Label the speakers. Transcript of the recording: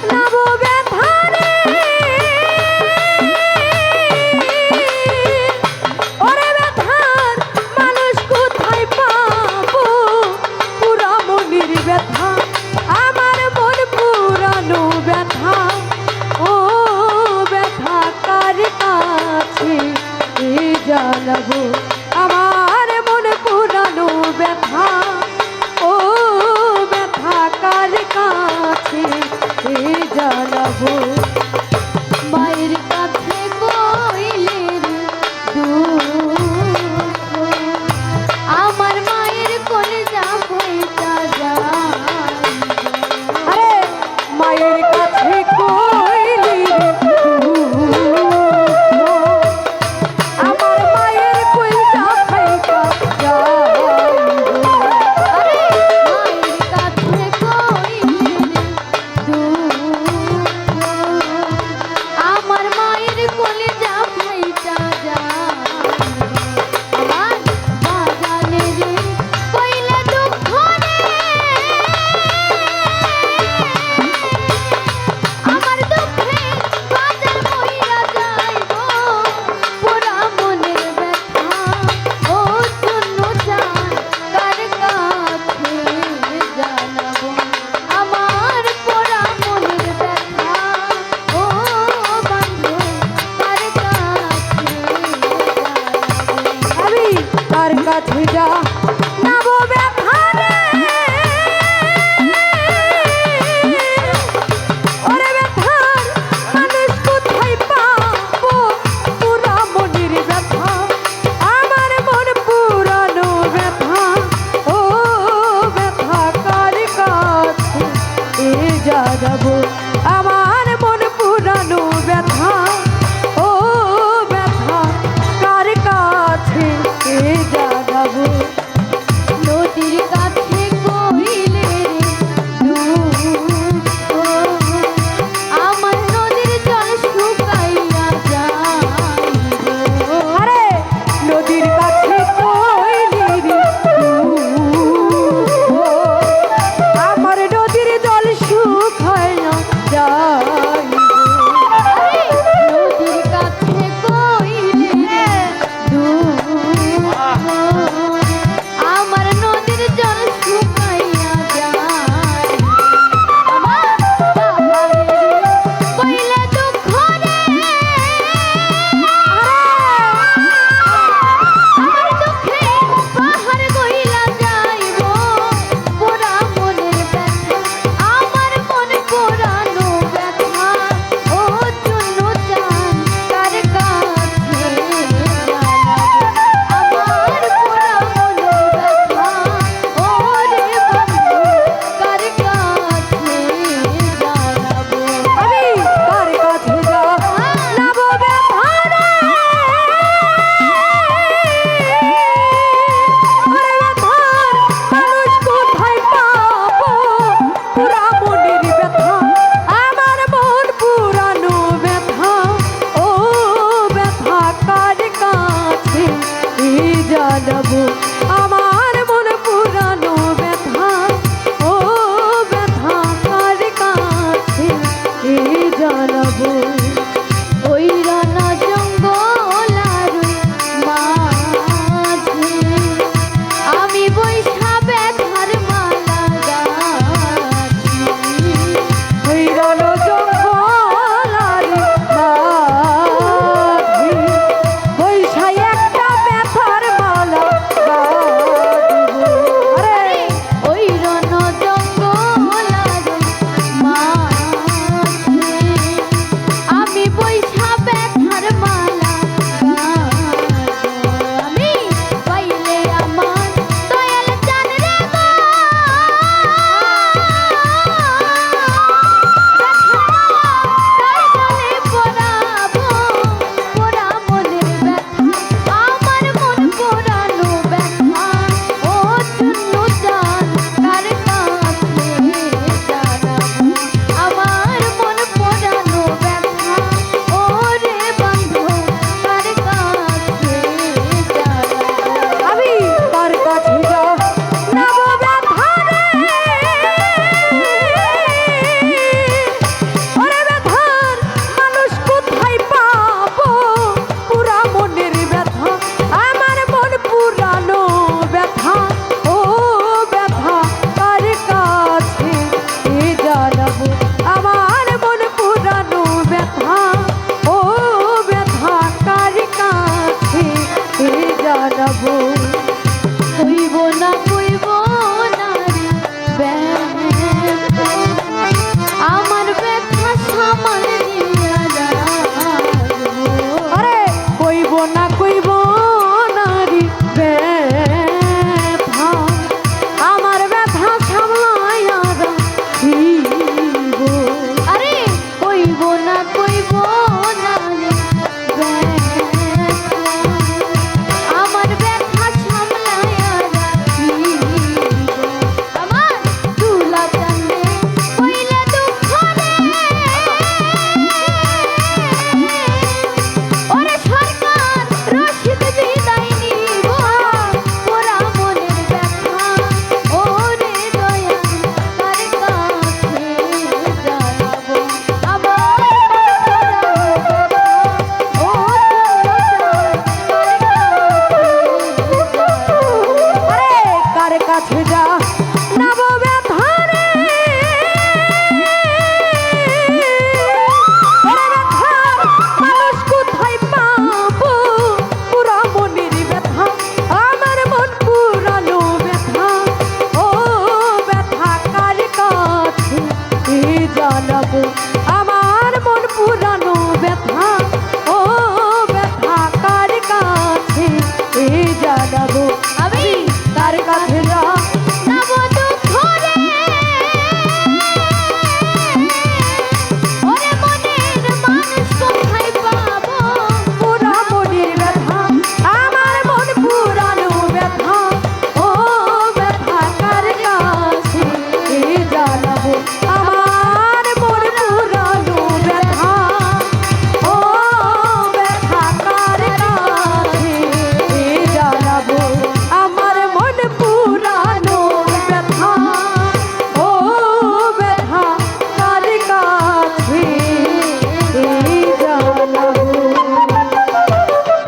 Speaker 1: নাবো ব্যথারে ওরে ব্যথার মানুষ কোথায় পাবো পুরা মনির ব্যথা আমার মন পুরানো ব্যথা ও ব্যথা কার কাছে জানাবো আমার মন পুরানো ব্যথা ও ব্যথা কার কাছে জানাবো মায়ের কাছে কইলের দুঃখ আমার মায়ের কলেজা হইতা যায় আরে মায়ের কাছে কইলের কাছে যা নাবো ব্যথারে ওরে ব্যথার মানুষ কোথায় পাবো পুরা মনির ব্যথা আমার মন পুরানো ব্যথা ও ব্যথা কার কাছে জানাবো আমার মন পুরানো ব্যথা ও ব্যথা কার কাছে জানাবো নদীর কাছে কইলে আমার নদীর জল শুকাইয়া যায় আরে নদীর কাছে কইলে আমার নদীর জল শুকাইয়া জানাবো